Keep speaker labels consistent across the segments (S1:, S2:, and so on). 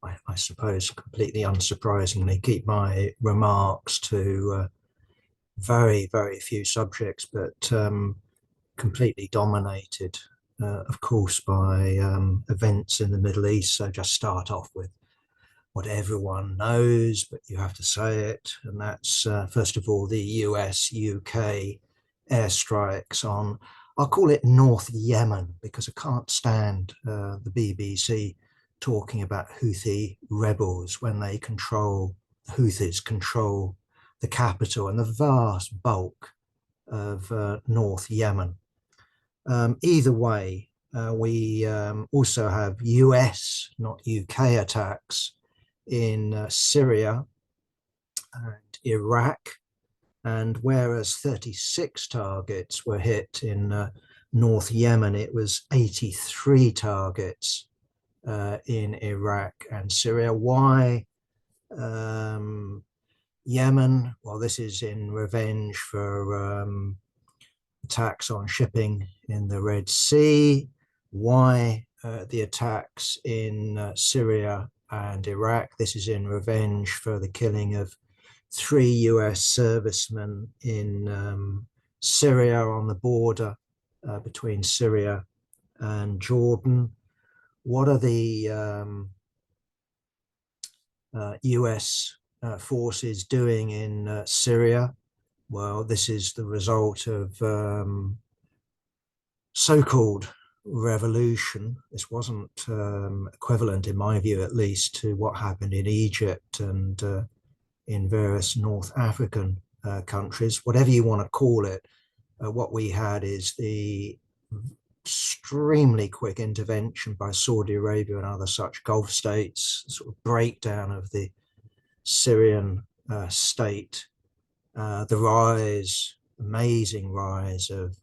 S1: I suppose completely unsurprisingly, keep my remarks to very, very few subjects, but completely dominated, of course, by events in the Middle East. So just start off with what everyone knows, but you have to say it. And that's, first of all, the US-UK airstrikes on, I'll call it North Yemen, because I can't stand the BBC talking about Houthi rebels when they control, Houthis control the capital and the vast bulk of North Yemen. Either way, we also have US, not UK attacks in Syria and Iraq. And whereas 36 targets were hit in North Yemen, it was 83 targets in Iraq and Syria. Why Yemen? Well, this is in revenge for attacks on shipping in the Red Sea. Why the attacks in Syria and Iraq? This is in revenge for the killing of 3 US servicemen in Syria on the border between Syria and Jordan. What are the US forces doing in Syria? Well, this is the result of so-called revolution. This wasn't equivalent, in my view at least, to what happened in Egypt and in various North African countries. Whatever you want to call it, what we had is the extremely quick intervention by Saudi Arabia and other such Gulf states, sort of breakdown of the Syrian state, the rise, amazing rise of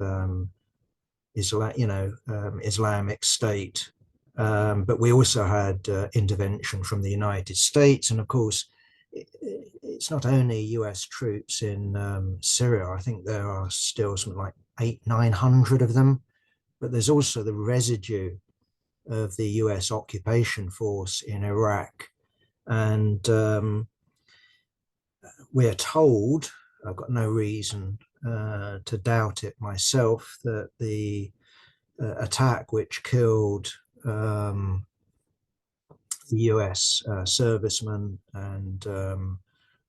S1: Islamic State. But we also had intervention from the United States. And of course, it's not only US troops in Syria. I think there are still something like 800-900 of them, but there's also the residue of the US occupation force in Iraq. And we're told, I've got no reason to doubt it myself, that the attack which killed the US servicemen and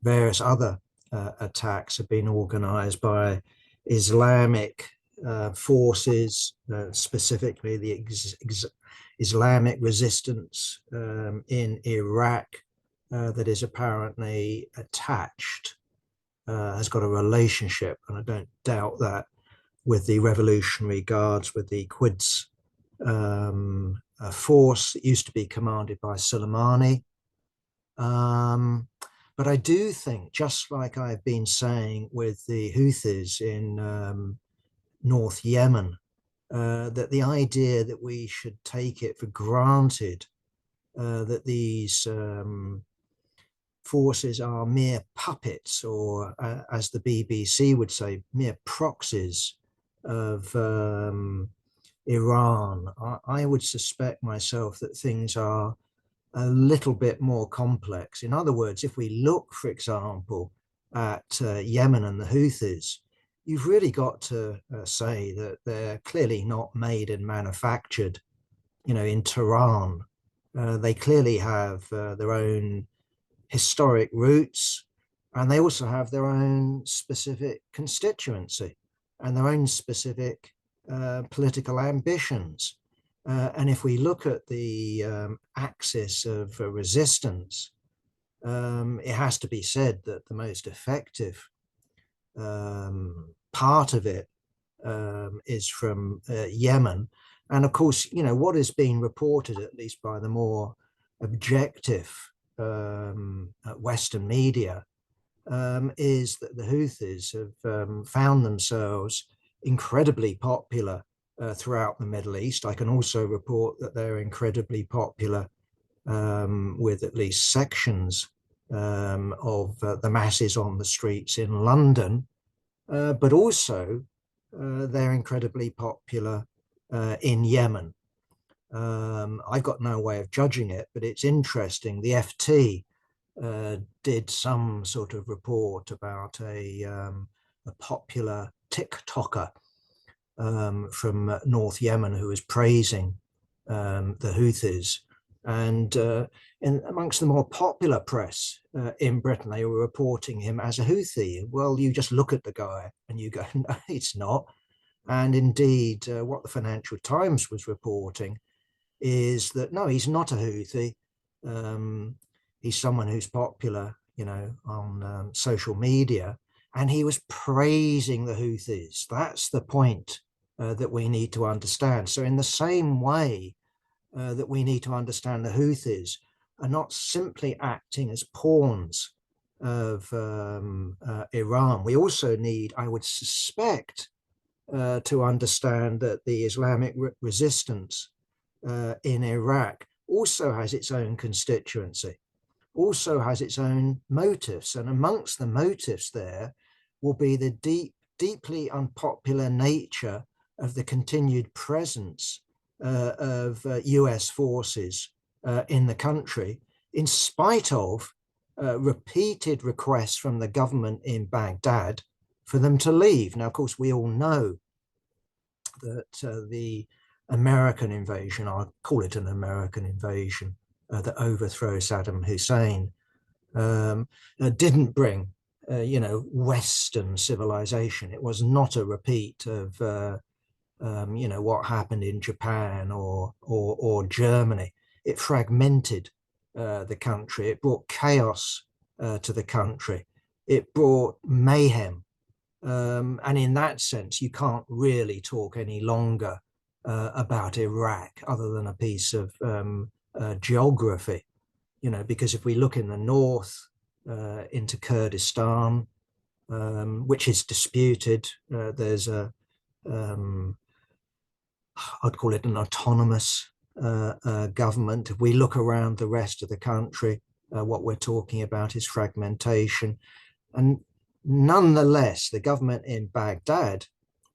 S1: various other attacks have been organized by Islamic forces, specifically the Islamic resistance in Iraq that is apparently attached, has got a relationship, and I don't doubt that, with the Revolutionary Guards, with the Quds force that used to be commanded by Soleimani. But I do think, just like I've been saying with the Houthis in North Yemen, that the idea that we should take it for granted that these forces are mere puppets, or as the BBC would say, mere proxies of Iran. I would suspect myself that things are a little bit more complex. In other words, if we look, for example, at Yemen and the Houthis, you've really got to say that they're clearly not made and manufactured, in Tehran. They clearly have their own historic roots, and they also have their own specific constituency and their own specific political ambitions. And if we look at the axis of resistance, it has to be said that the most effective part of it is from Yemen. And of course, what is being reported, at least by the more objective Western media, is that the Houthis have found themselves incredibly popular throughout the Middle East. I can also report that they're incredibly popular with at least sections of the masses on the streets in London, but also they're incredibly popular in Yemen. I've got no way of judging it, but it's interesting. The FT did some sort of report about a popular TikToker from North Yemen who was praising the Houthis. And amongst the more popular press in Britain, they were reporting him as a Houthi. Well, you just look at the guy and you go, no, it's not. And indeed, what the Financial Times was reporting is that, no, he's not a Houthi. He's someone who's popular, on social media. And he was praising the Houthis. That's the point that we need to understand. So in the same way that we need to understand the Houthis are not simply acting as pawns of Iran, we also need, I would suspect, to understand that the Islamic resistance in Iraq also has its own constituency, also has its own motives. And amongst the motives there will be the deeply unpopular nature of the continued presence of US forces in the country, in spite of repeated requests from the government in Baghdad for them to leave. Now, of course, we all know that the American invasion, I'll call it an American invasion, that overthrows Saddam Hussein, didn't bring, Western civilization. It was not a repeat of, what happened in Japan or Germany. It fragmented the country. It brought chaos to the country. It brought mayhem. And in that sense, you can't really talk any longer about Iraq other than a piece of geography, because if we look in the north into Kurdistan, which is disputed, there's I'd call it an autonomous government. If we look around the rest of the country, what we're talking about is fragmentation. And nonetheless, the government in Baghdad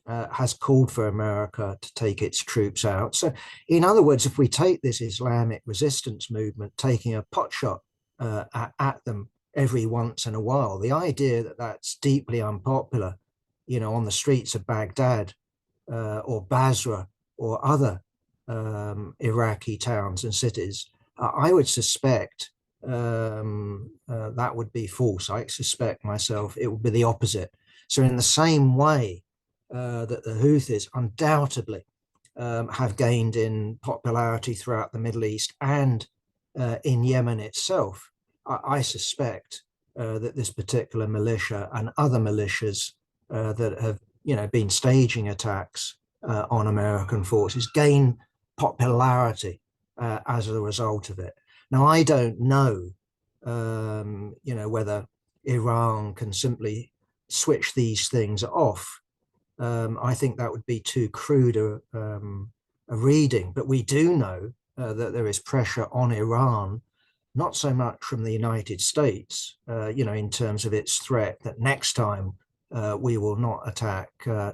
S1: has called for America to take its troops out. So, in other words, if we take this Islamic resistance movement, taking a potshot at them every once in a while, the idea that that's deeply unpopular, on the streets of Baghdad or Basra or other Iraqi towns and cities, I would suspect that would be false. I suspect myself it would be the opposite. So in the same way that the Houthis undoubtedly have gained in popularity throughout the Middle East and in Yemen itself, I suspect that this particular militia and other militias that have been staging attacks on American forces gain popularity as a result of it. Now, I don't know, whether Iran can simply switch these things off. I think that would be too crude a reading. But we do know that there is pressure on Iran, not so much from the United States, in terms of its threat that next time we will not attack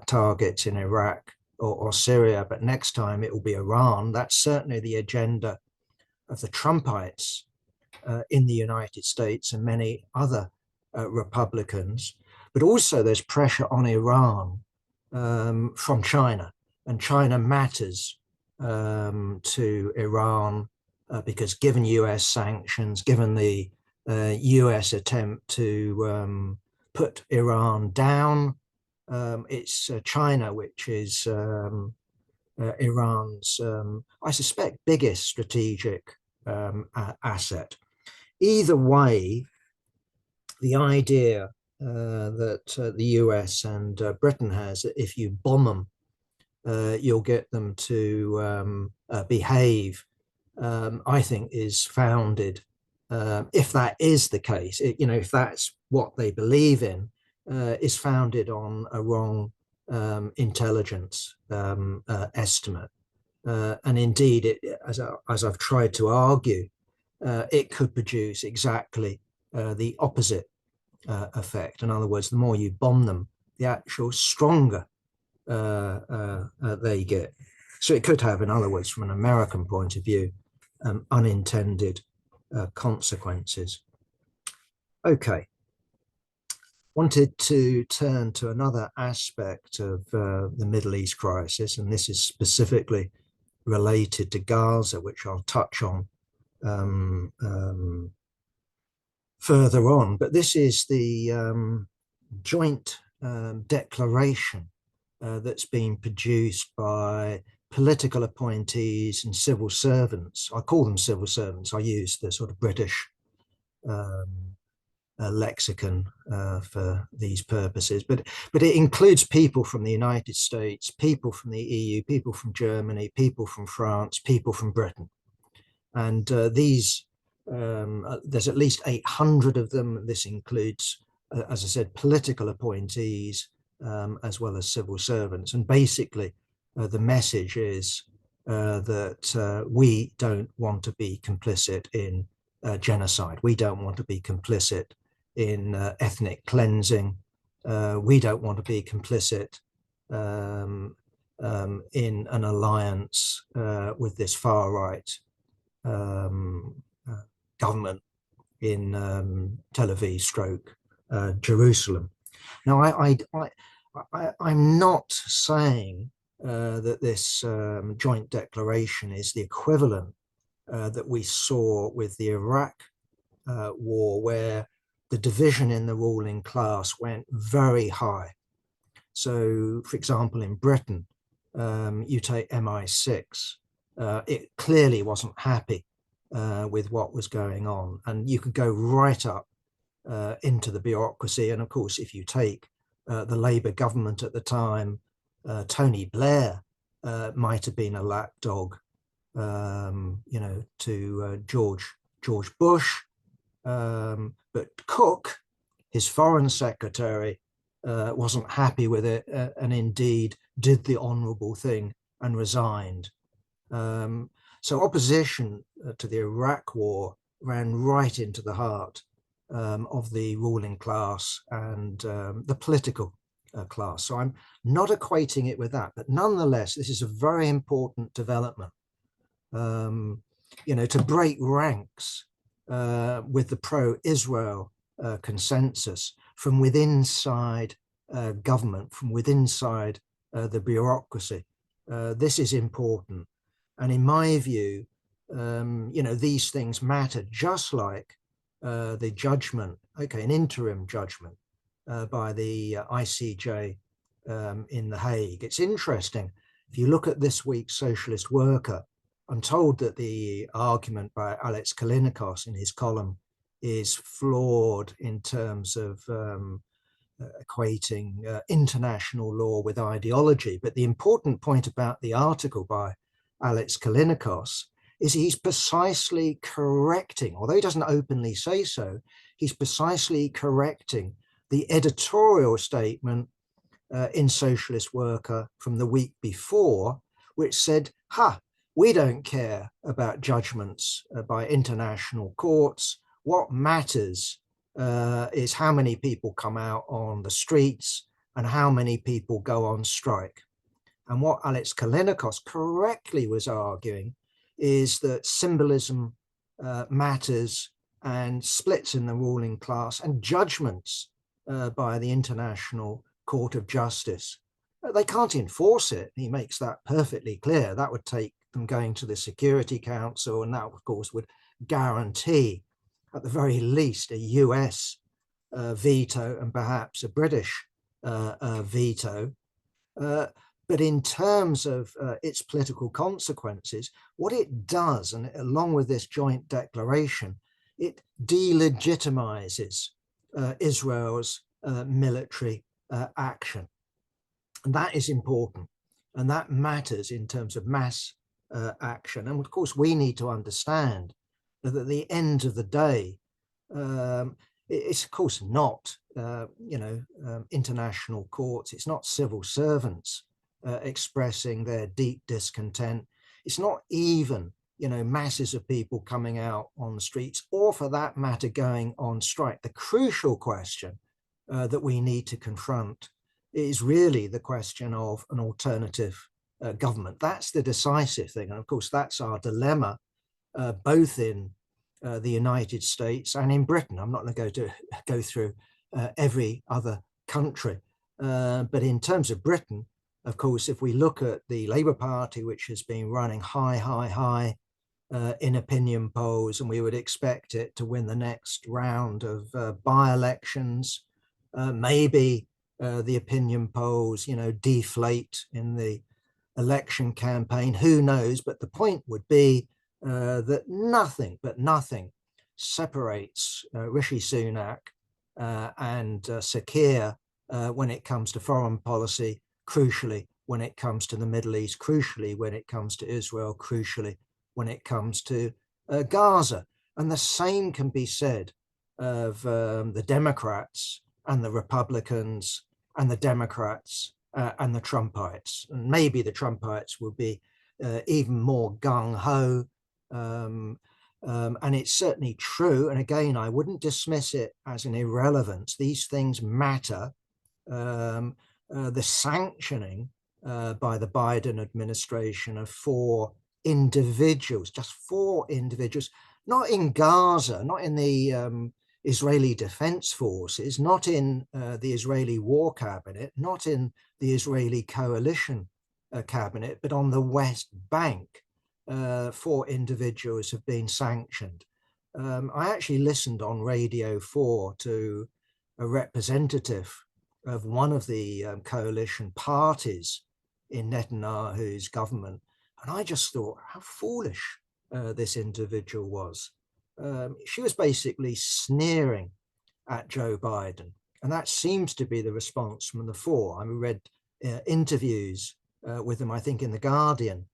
S1: targets in Iraq or Syria, but next time it will be Iran. That's certainly the agenda of the Trumpites in the United States and many other Republicans. But also there's pressure on Iran from China, and China matters to Iran because given US sanctions, given the US attempt to put Iran down, it's China which is Iran's, I suspect, biggest strategic asset. Either way, the idea that the US and Britain has, that if you bomb them, you'll get them to behave, I think is founded. If that is the case, if that's what they believe in, is founded on a wrong intelligence estimate. And indeed, as I've tried to argue, it could produce exactly the opposite effect. In other words, the more you bomb them, the actual stronger they get. So it could have, in other words, from an American point of view, unintended consequences. Okay. Wanted to turn to another aspect of the Middle East crisis, and this is specifically related to Gaza, which I'll touch on further on. But this is the joint declaration that's been produced by political appointees and civil servants. I call them civil servants. I use the sort of British lexicon for these purposes, but it includes people from the United States, people from the EU, people from Germany, people from France, people from Britain, and these there's at least 800 of them. This includes, as I said, political appointees as well as civil servants, and basically the message is that we don't want to be complicit in genocide. We don't want to be complicit in ethnic cleansing. We don't want to be complicit in an alliance with this far right government in Tel Aviv stroke Jerusalem. Now, I'm not saying that this joint declaration is the equivalent that we saw with the Iraq war, where the division in the ruling class went very high. So, for example, in Britain, you take MI6, it clearly wasn't happy with what was going on. And you could go right up into the bureaucracy. And of course, if you take the Labour government at the time, Tony Blair might have been a lapdog, to George Bush. But Cook, his foreign secretary, wasn't happy with it and indeed did the honourable thing and resigned. So opposition to the Iraq war ran right into the heart of the ruling class and the political class. So I'm not equating it with that, but nonetheless, this is a very important development. To break ranks with the pro-Israel consensus from within inside government, from within inside the bureaucracy. This is important. And in my view, these things matter, just like the judgment, an interim judgment by the ICJ in The Hague. It's interesting. If you look at this week's Socialist Worker, I'm told that the argument by Alex Kalinikos in his column is flawed in terms of equating international law with ideology. But the important point about the article by Alex Kalinikos is he's precisely correcting, although he doesn't openly say so, he's precisely correcting the editorial statement in Socialist Worker from the week before, which said, we don't care about judgments by international courts. What matters is how many people come out on the streets and how many people go on strike. And what Alex Kalinikos correctly was arguing is that symbolism matters, and splits in the ruling class and judgments by the International Court of Justice. They can't enforce it. He makes that perfectly clear. That would take them going to the Security Council, and that, of course, would guarantee, at the very least, a US veto and perhaps a British veto. But in terms of its political consequences, what it does, and along with this joint declaration, it delegitimizes Israel's military action. And that is important. And that matters in terms of mass action. And of course, we need to understand that at the end of the day, it's of course not, international courts. It's not civil servants expressing their deep discontent. It's not even, masses of people coming out on the streets, or for that matter, going on strike. The crucial question that we need to confront is really the question of an alternative government. That's the decisive thing. And of course, that's our dilemma, both in the United States and in Britain. I'm not going to go through every other country. But in terms of Britain, of course, if we look at the Labour Party, which has been running high in opinion polls, and we would expect it to win the next round of by-elections, maybe the opinion polls, deflate in the election campaign, who knows? But the point would be that nothing separates Rishi Sunak and Sir Keir when it comes to foreign policy, crucially when it comes to the Middle East, crucially when it comes to Israel, crucially when it comes to Gaza. And the same can be said of the Democrats and the Republicans and the Democrats and the Trumpites. And maybe the Trumpites will be even more gung-ho. And it's certainly true. And again, I wouldn't dismiss it as an irrelevance. These things matter. The sanctioning by the Biden administration of 4 individuals, just 4 individuals, not in Gaza, not in the Israeli Defense Forces, not in the Israeli War Cabinet, not in the Israeli Coalition Cabinet, but on the West Bank. 4 individuals have been sanctioned. I actually listened on Radio 4 to a representative of one of the coalition parties in Netanyahu's government, and I just thought how foolish this individual was. She was basically sneering at Joe Biden, and that seems to be the response from the 4. I read interviews with them, I think, in The Guardian,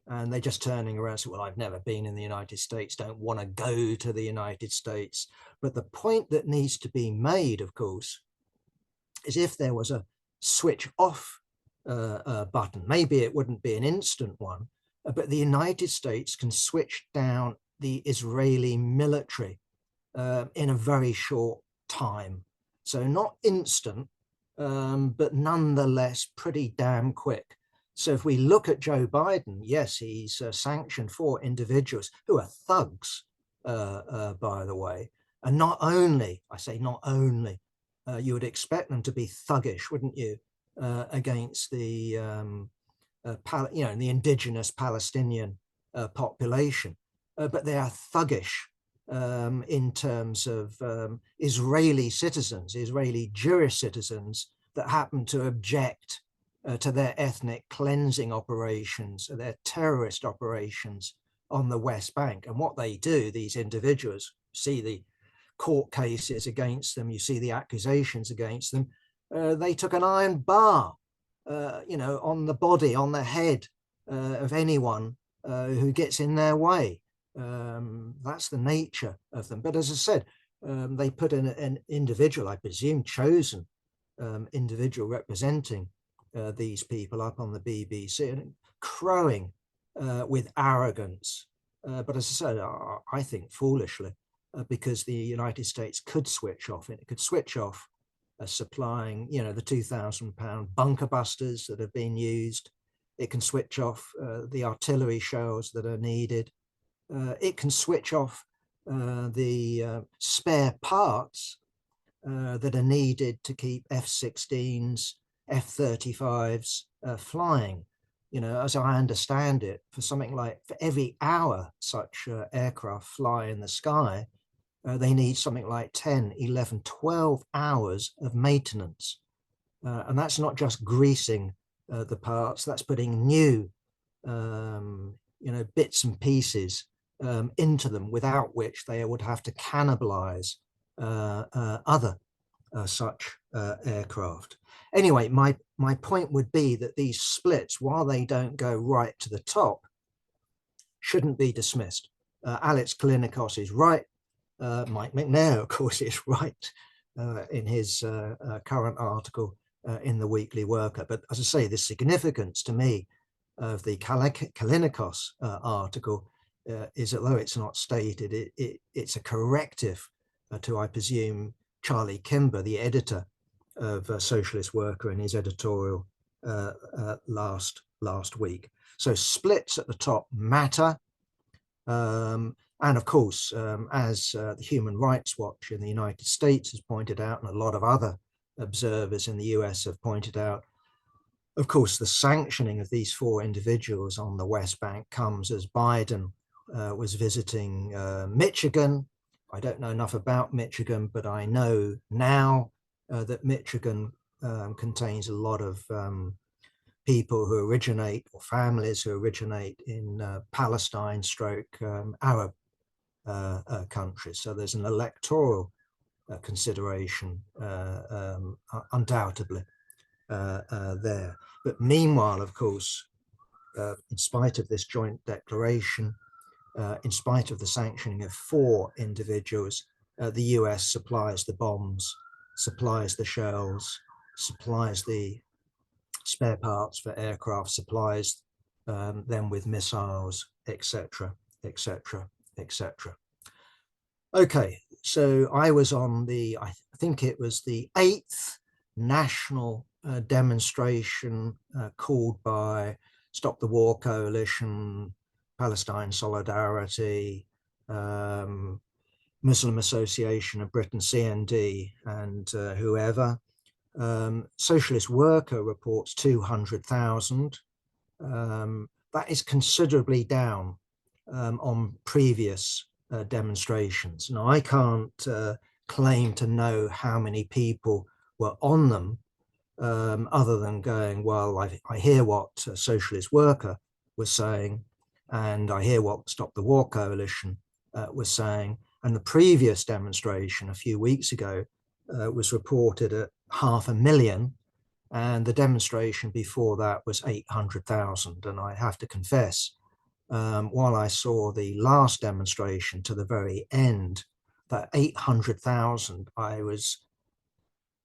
S1: and they're just turning around and saying, well, I've never been in the United States, don't want to go to the United States. But the point that needs to be made, of course, is if there was a switch off button, maybe it wouldn't be an instant one, but the United States can switch down the Israeli military in a very short time. So not instant, but nonetheless pretty damn quick. So if we look at Joe Biden, yes, he's sanctioned 4 individuals who are thugs, by the way. And not only, I say not only, you would expect them to be thuggish, wouldn't you, against the, the indigenous Palestinian population, but they are thuggish in terms of Israeli citizens, Israeli Jewish citizens that happen to object to their ethnic cleansing operations, their terrorist operations on the West Bank. And what they do, these individuals, see the court cases against them, you see the accusations against them, they took an iron bar, on the body, on the head of anyone who gets in their way. That's the nature of them. But as I said, they put in an individual, I presume chosen individual representing these people up on the BBC, and crowing with arrogance. But as I said, I think foolishly, because the United States could switch off. It could switch off supplying, the £2,000 bunker busters that have been used. It can switch off the artillery shells that are needed. It can switch off the spare parts that are needed to keep F-16s, F-35s flying. As I understand it, for something like for every hour such aircraft fly in the sky, they need something like 10, 11, 12 hours of maintenance. And that's not just greasing the parts, that's putting new, bits and pieces into them, without which they would have to cannibalize other such aircraft. Anyway, my point would be that these splits, while they don't go right to the top, shouldn't be dismissed. Alex Kalinikos is right. Mike McNair, of course, is right in his current article in the Weekly Worker. But as I say, the significance to me of the Kalinikos article is, although it's not stated, it's a corrective to, I presume, Charlie Kimber, the editor of Socialist Worker, in his editorial last week. So splits at the top matter. And of course, as the Human Rights Watch in the United States has pointed out, and a lot of other observers in the US have pointed out, of course, the sanctioning of these 4 individuals on the West Bank comes as Biden was visiting Michigan. I don't know enough about Michigan, but I know now that Michigan contains a lot of people who originate, or families who originate in Palestine stroke Arab countries. So there's an electoral consideration undoubtedly there. But meanwhile, of course, in spite of this joint declaration, in spite of the sanctioning of 4 individuals, the US supplies the bombs, supplies the shells, supplies the spare parts for aircraft, supplies them with missiles, etc., etc., etc. Okay, so I was on the, I think it was the 8th national demonstration called by Stop the War Coalition, Palestine Solidarity, Muslim Association of Britain, CND, and whoever. Socialist Worker reports 200,000. That is considerably down on previous demonstrations. Now, I can't claim to know how many people were on them, other than going, well, I hear what Socialist Worker was saying, and I hear what Stop the War Coalition was saying. And the previous demonstration a few weeks ago was reported at 500,000, and the demonstration before that was 800,000. And I have to confess, while I saw the last demonstration to the very end, that 800,000, I was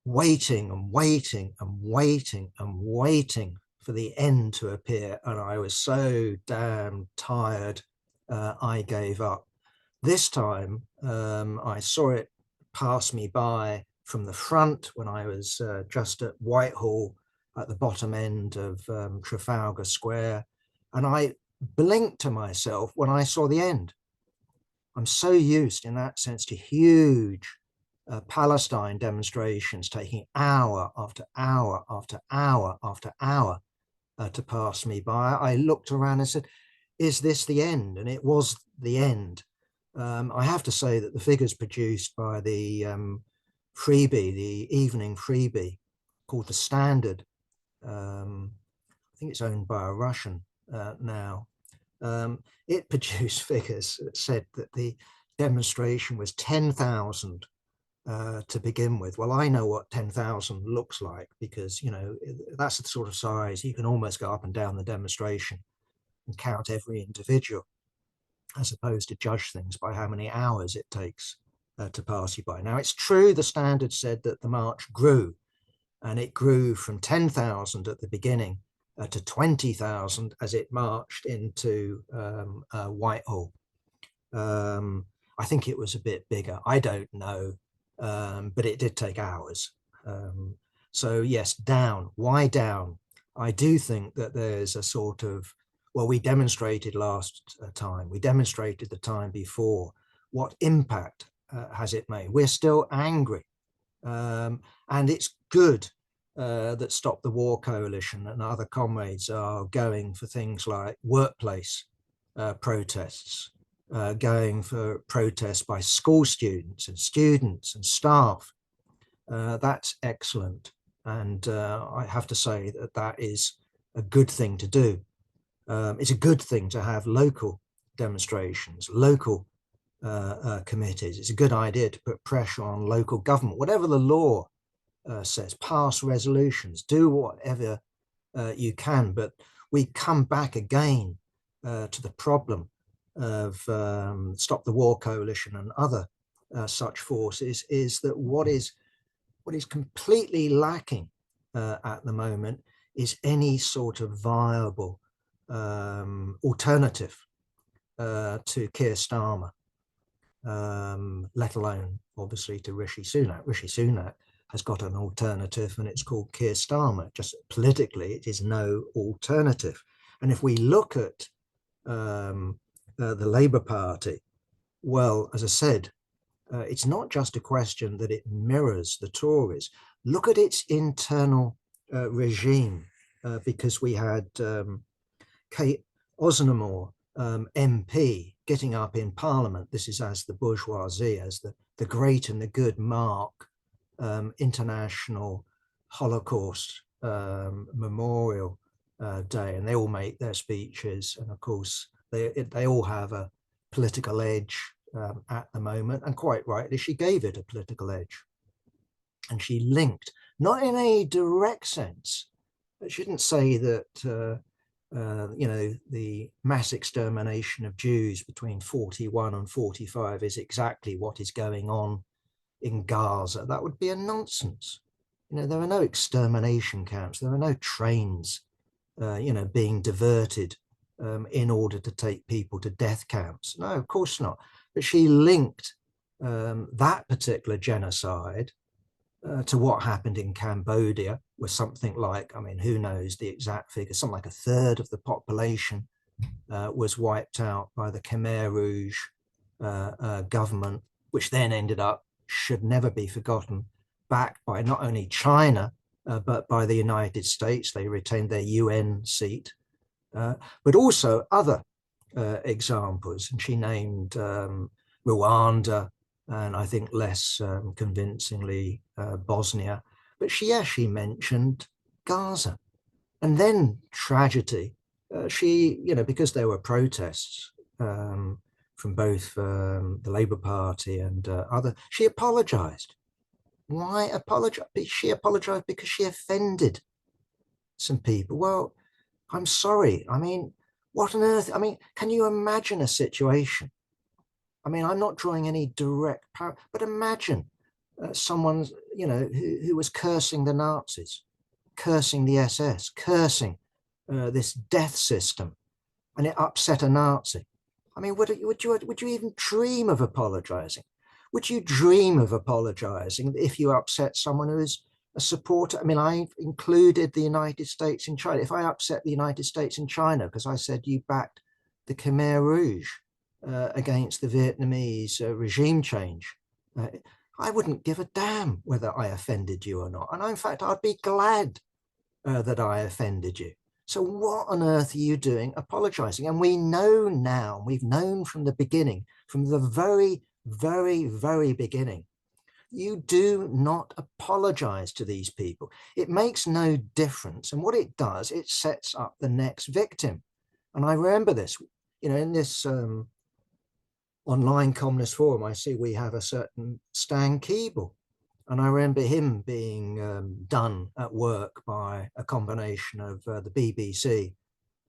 S1: waiting and waiting and waiting and waiting for the end to appear. And I was so damn tired, I gave up. This time, I saw it pass me by from the front when I was just at Whitehall at the bottom end of Trafalgar Square. And I blinked to myself when I saw the end. I'm so used in that sense to huge Palestine demonstrations taking hour after hour after hour after hour to pass me by. I looked around and said, is this the end? And it was the end. I have to say that the figures produced by the freebie, the evening freebie called The Standard, I think it's owned by a Russian now, it produced figures that said that the demonstration was 10,000 to begin with. Well, I know what 10,000 looks like, because, you know, that's the sort of size you can almost go up and down the demonstration and count every individual, as opposed to judge things by how many hours it takes to pass you by. Now, it's true the Standard said that the march grew, and it grew from 10,000 at the beginning to 20,000 as it marched into Whitehall. I think it was a bit bigger. I don't know, but it did take hours. So yes, down. Why down? I do think that there's a sort of, well, we demonstrated last time, we demonstrated the time before. What impact has it made? We're still angry. And it's good that Stop the War Coalition and other comrades are going for things like workplace protests, going for protests by school students and staff. That's excellent. And I have to say that that is a good thing to do. It's a good thing to have local demonstrations, local committees. It's a good idea to put pressure on local government, whatever the law says, pass resolutions, do whatever you can. But we come back again to the problem of Stop the War Coalition and other such forces, is that what is completely lacking at the moment is any sort of viable alternative to Keir Starmer, let alone obviously to Rishi Sunak. Rishi Sunak has got an alternative, and it's called Keir Starmer. Just politically, it is no alternative. And if we look at the Labour Party, well, as I said, it's not just a question that it mirrors the Tories. Look at its internal regime, because we had Kate Osnamore, MP, getting up in Parliament. This is as the bourgeoisie, as the great and the good mark International Holocaust Memorial Day, and they all make their speeches, and of course they all have a political edge at the moment, and quite rightly she gave it a political edge. And she linked, not in a direct sense, she didn't say that the mass extermination of Jews between 41 and 45 is exactly what is going on in Gaza. That would be a nonsense. There are no extermination camps. There are no trains, being diverted in order to take people to death camps. No, of course not. But she linked that particular genocide to what happened in Cambodia, where something like, who knows the exact figure, something like a third of the population was wiped out by the Khmer Rouge government, which then ended up, should never be forgotten, backed by not only China, but by the United States. They retained their UN seat, but also other examples. And she named Rwanda, and I think less convincingly Bosnia. But she mentioned Gaza. And then tragedy, because there were protests from both the Labour Party and other, she apologized. Why apologize? She apologized because she offended some people. Well, I'm sorry. What on earth? Can you imagine a situation? I'm not drawing any direct power, but imagine someone, who was cursing the Nazis, cursing the SS, cursing this death system, and it upset a Nazi. Would you even dream of apologizing? Would you dream of apologizing if you upset someone who is a supporter? I included the United States in China. If I upset the United States in China because I said you backed the Khmer Rouge against the Vietnamese regime change, I wouldn't give a damn whether I offended you or not. And in fact, I'd be glad that I offended you. So what on earth are you doing apologizing? And we know now, we've known from the beginning, from the very, very, very beginning, you do not apologize to these people. It makes no difference. And what it does, it sets up the next victim. And I remember this, in this online communist forum, I see we have a certain Stan Keeble. And I remember him being done at work by a combination of the BBC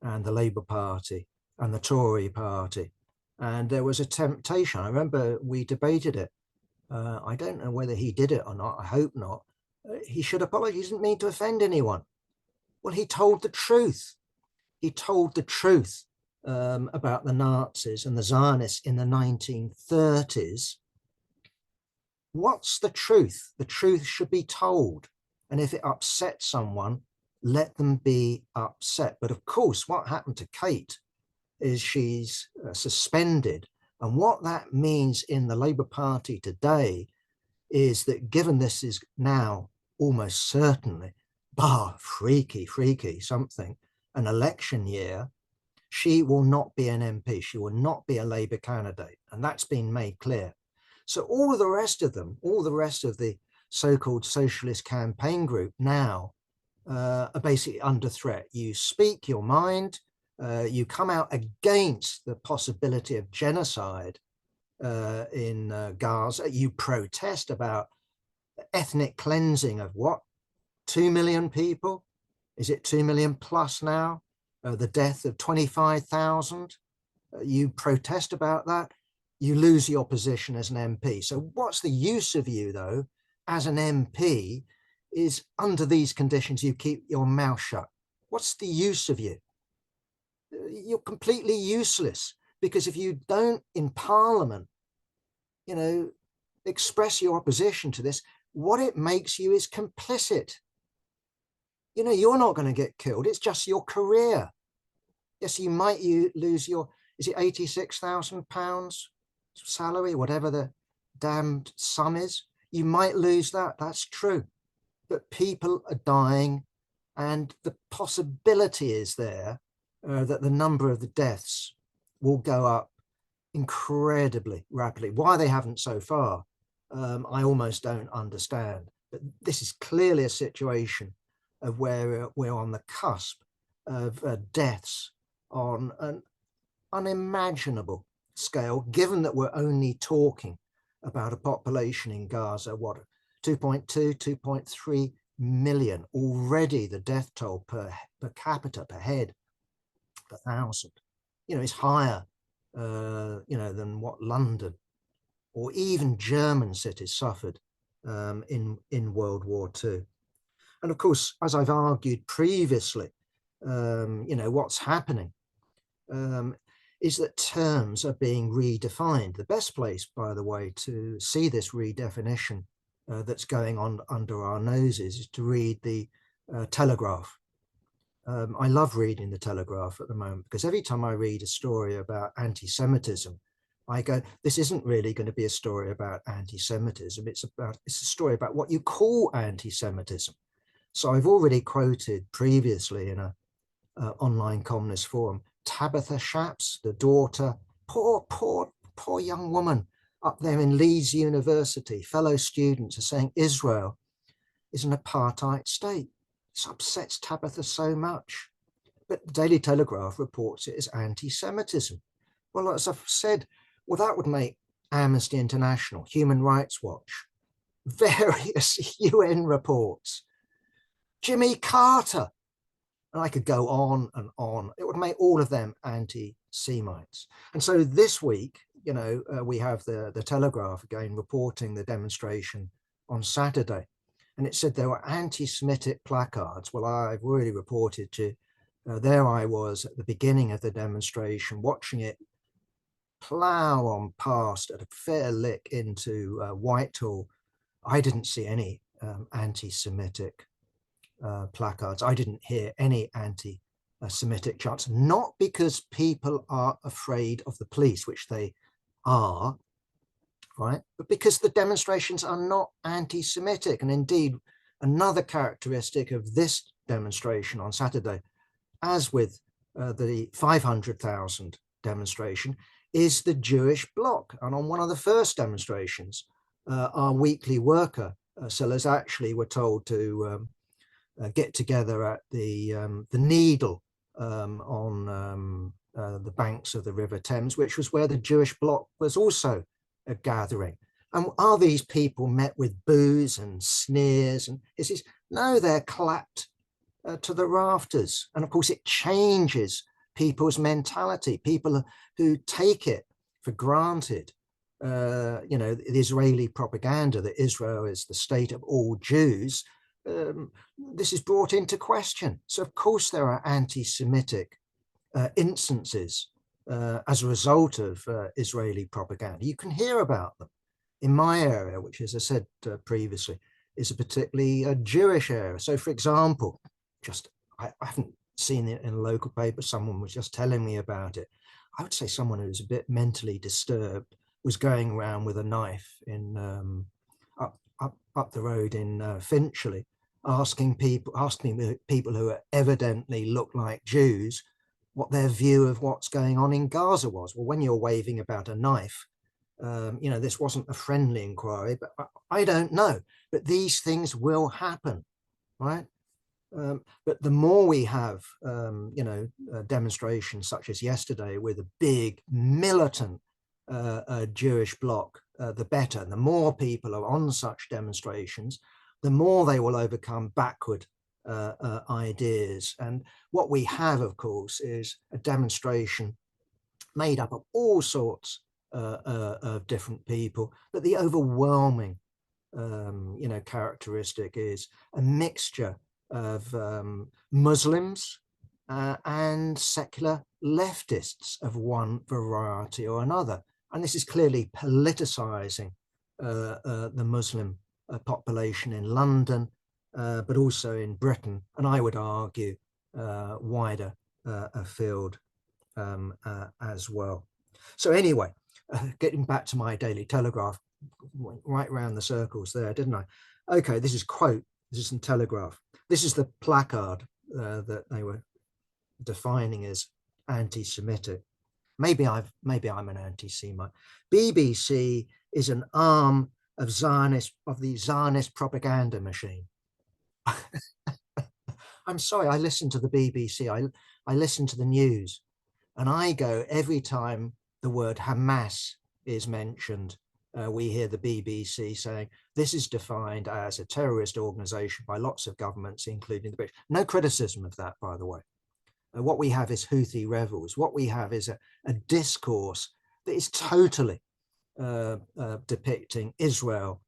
S1: and the Labour Party and the Tory Party. And there was a temptation. I remember we debated it. I don't know whether he did it or not. I hope not. He should apologize. He didn't mean to offend anyone. Well, he told the truth. He told the truth about the Nazis and the Zionists in the 1930s. What's the truth? The truth should be told. And if it upsets someone, let them be upset. But of course, what happened to Kate is she's suspended. And what that means in the Labour Party today is that, given this is now almost certainly, freaky something, an election year, she will not be an MP. She will not be a Labour candidate. And that's been made clear. So all of the rest of them, all the rest of the so-called socialist campaign group now are basically under threat. You speak your mind, you come out against the possibility of genocide in Gaza, you protest about ethnic cleansing of what? 2 million people? Is it 2 million plus now? The death of 25,000? You protest about that? You lose your position as an MP. So what's the use of you, though, as an MP, is under these conditions you keep your mouth shut? What's the use of you? You're completely useless, because if you don't in Parliament, express your opposition to this, what it makes you is complicit. You know, you're not going to get killed. It's just your career. Yes, you might lose your, is it £86,000 salary, whatever the damned sum is? You might lose that. That's true. But people are dying, and the possibility is there that the number of the deaths will go up incredibly rapidly. Why they haven't so far, I almost don't understand. But this is clearly a situation of where we're on the cusp of deaths on an unimaginable scale, given that we're only talking about a population in Gaza, what, 2.2, 2.3 million. Already the death toll per capita, per head, per thousand, you know, is higher, you know, than what London or even German cities suffered in World War II. And of course, as I've argued previously, you know, what's happening is that terms are being redefined. The best place, by the way, to see this redefinition that's going on under our noses is to read the Telegraph. I love reading the Telegraph at the moment, because every time I read a story about anti-Semitism, I go, this isn't really going to be a story about anti-Semitism. It's a story about what you call anti-Semitism. So I've already quoted previously in a online communist forum, Tabitha Shapps, the daughter, poor young woman up there in Leeds University. Fellow students are saying Israel is an apartheid state. This upsets Tabitha so much. But the Daily Telegraph reports it as anti-Semitism. Well, as I've said, well, that would make Amnesty International, Human Rights Watch, various UN reports, Jimmy Carter, and I could go on and on. It would make all of them anti-Semites. And so this week, you know, we have the Telegraph again reporting the demonstration on Saturday. And it said there were anti-Semitic placards. Well, I've already reported to, there I was at the beginning of the demonstration, watching it plow on past at a fair lick into Whitehall. I didn't see any anti-Semitic placards. I didn't hear any anti-Semitic chants, not because people are afraid of the police, which they are, right? But because the demonstrations are not anti-Semitic. And indeed, another characteristic of this demonstration on Saturday, as with the 500,000 demonstration, is the Jewish bloc. And on one of the first demonstrations, our weekly worker sellers actually were told to get together at the Needle on the banks of the River Thames, which was where the Jewish bloc was also a gathering. And are these people met with boos and sneers? And no, they're clapped to the rafters. And of course, it changes people's mentality. People who take it for granted, you know, the Israeli propaganda that Israel is the state of all Jews, this is brought into question. So of course there are anti-Semitic instances as a result of Israeli propaganda. You can hear about them. In my area, which, as I said previously, is a particularly Jewish area. So for example, I haven't seen it in a local paper, someone was just telling me about it. I would say someone who was a bit mentally disturbed was going around with a knife in up the road in Finchley, asking people who evidently look like Jews what their view of what's going on in Gaza was. Well, when you're waving about a knife, you know, this wasn't a friendly inquiry, but I don't know. But these things will happen, right? But the more we have, you know, demonstrations such as yesterday with a big militant Jewish bloc, the better. And the more people are on such demonstrations, the more they will overcome backward ideas. And what we have, of course, is a demonstration made up of all sorts of different people, but the overwhelming, you know, characteristic is a mixture of Muslims and secular leftists of one variety or another. And this is clearly politicizing the Muslim population in London, but also in Britain, and I would argue wider afield as well. So anyway, getting back to my Daily Telegraph, went right round the circles there, didn't I? Okay, this is quote, this is from Telegraph. This is the placard that they were defining as anti-Semitic. Maybe I'm an anti-Semite. BBC is an arm of the Zionist propaganda machine. I'm sorry, I listen to the BBC, I listen to the news, and I go every time the word Hamas is mentioned, we hear the BBC saying this is defined as a terrorist organization by lots of governments, including the British. No criticism of that, by the way. What we have is Houthi rebels. What we have is a discourse that is totally depicting Israel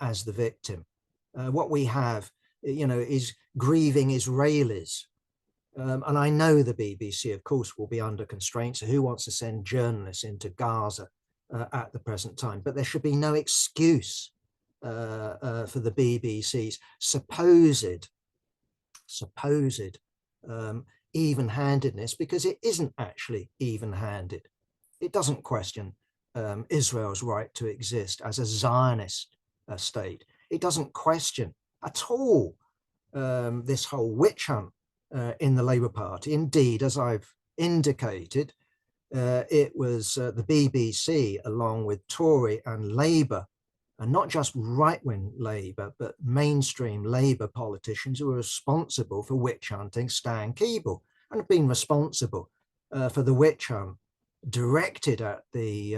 S1: as the victim. What we have, is grieving Israelis. And I know the BBC, of course, will be under constraints. So who wants to send journalists into Gaza at the present time? But there should be no excuse for the BBC's supposed even-handedness, because it isn't actually even-handed. It doesn't question Israel's right to exist as a Zionist state. It doesn't question at all this whole witch hunt in the Labour Party. Indeed, as I've indicated, it was the BBC, along with Tory and Labour, and not just right-wing Labour, but mainstream Labour politicians who were responsible for witch hunting Stan Keeble, and have been responsible for the witch hunt directed at the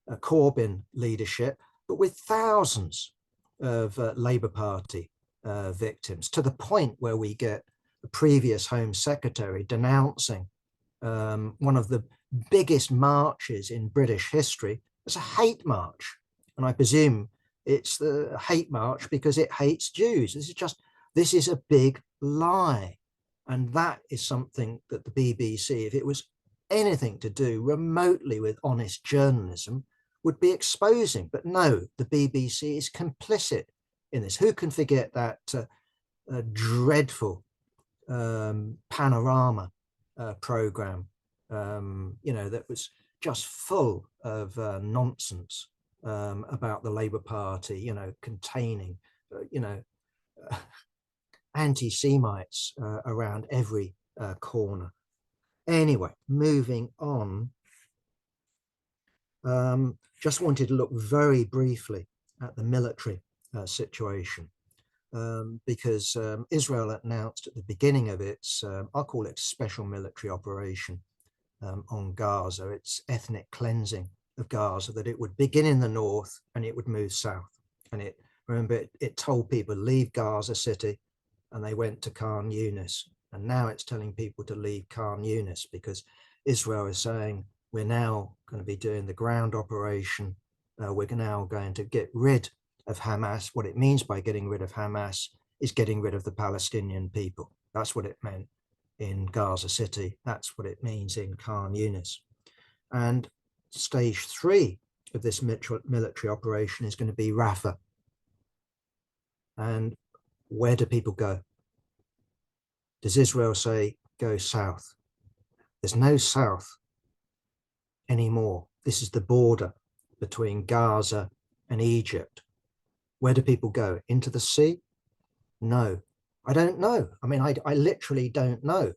S1: Corbyn leadership, but with thousands of Labour Party victims, to the point where we get the previous Home Secretary denouncing one of the biggest marches in British history as a hate march. And I presume it's the hate march because it hates Jews. This is a big lie. And that is something that the BBC, if it was anything to do remotely with honest journalism, would be exposing. But no, the BBC is complicit in this. Who can forget that dreadful Panorama program, that was just full of nonsense about the Labour Party, containing, anti-Semites around every corner. Anyway, moving on, just wanted to look very briefly at the military situation, because Israel announced at the beginning of its, I'll call it special military operation on Gaza, its ethnic cleansing of Gaza, that it would begin in the north and it would move south. And it told people to leave Gaza City, and they went to Khan Yunis. And now it's telling people to leave Khan Yunis, because Israel is saying we're now going to be doing the ground operation. We're now going to get rid of Hamas. What it means by getting rid of Hamas is getting rid of the Palestinian people. That's what it meant in Gaza City. That's what it means in Khan Yunis. And stage 3 of this military operation is going to be Rafah. And where do people go? Does Israel say go south? There's no south anymore. This is the border between Gaza and Egypt. Where do people go? Into the sea? No, I don't know. I mean, I literally don't know.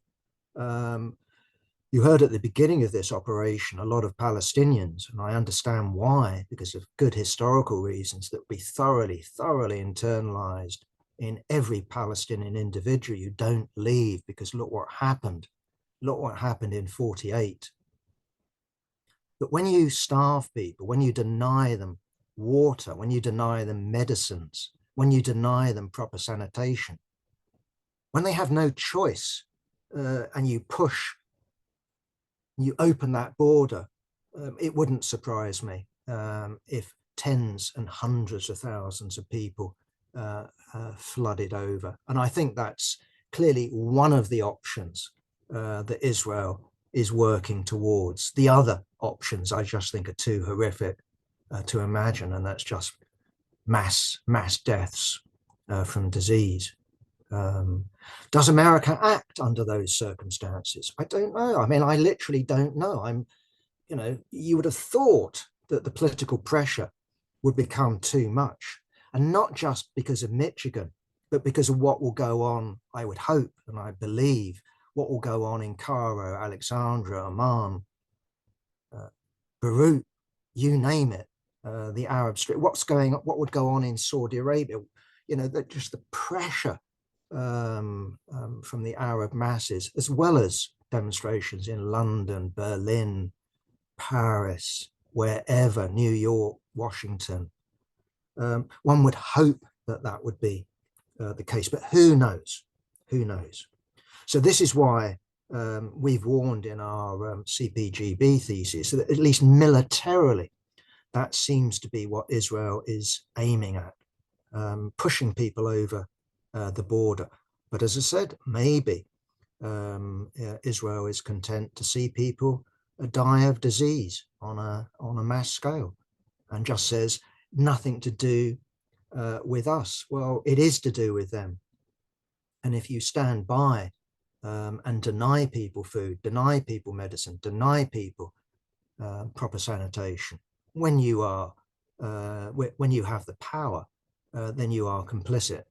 S1: You heard at the beginning of this operation, a lot of Palestinians, and I understand why, because of good historical reasons that will be thoroughly internalized in every Palestinian individual. You don't leave, because look what happened. Look what happened in 48. But when you starve people, when you deny them water, when you deny them medicines, when you deny them proper sanitation, when they have no choice, and you open that border, it wouldn't surprise me if tens and hundreds of thousands of people flooded over. And I think that's clearly one of the options that Israel is working towards. The other options I just think are too horrific to imagine, and that's just mass deaths from disease. Does America act under those circumstances? I don't know. I mean, I literally don't know. You would have thought that the political pressure would become too much, and not just because of Michigan, but because of what will go on, I would hope, and I believe, what will go on in Cairo, Alexandria, Amman, Beirut, you name it, the Arab Street, what would go on in Saudi Arabia, just the pressure from the Arab masses, as well as demonstrations in London, Berlin, Paris, wherever, New York, Washington. One would hope that that would be the case, but who knows? Who knows? So this is why we've warned in our CPGB thesis that at least militarily, that seems to be what Israel is aiming at, pushing people over the border. But as I said, maybe Israel is content to see people die of disease on a mass scale, and just says nothing to do with us. Well, it is to do with them. And if you stand by and deny people food, deny people medicine, deny people proper sanitation, when you have the power, then you are complicit.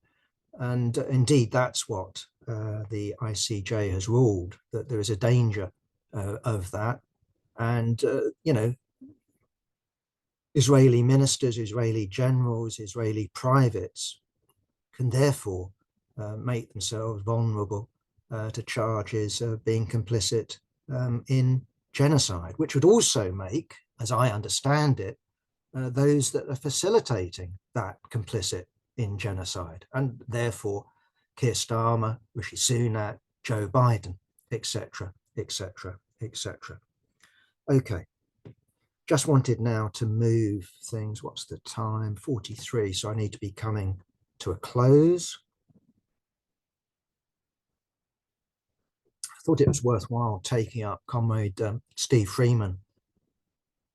S1: And indeed, that's what the ICJ has ruled, that there is a danger of that. And, Israeli ministers, Israeli generals, Israeli privates can therefore make themselves vulnerable to charges of being complicit in genocide, which would also make, as I understand it, those that are facilitating that complicit in genocide, and therefore Keir Starmer, Rishi Sunak, Joe Biden, etc., etc., etc. Okay. Just wanted now to move things. What's the time? 43. So I need to be coming to a close. I thought it was worthwhile taking up Comrade Steve Freeman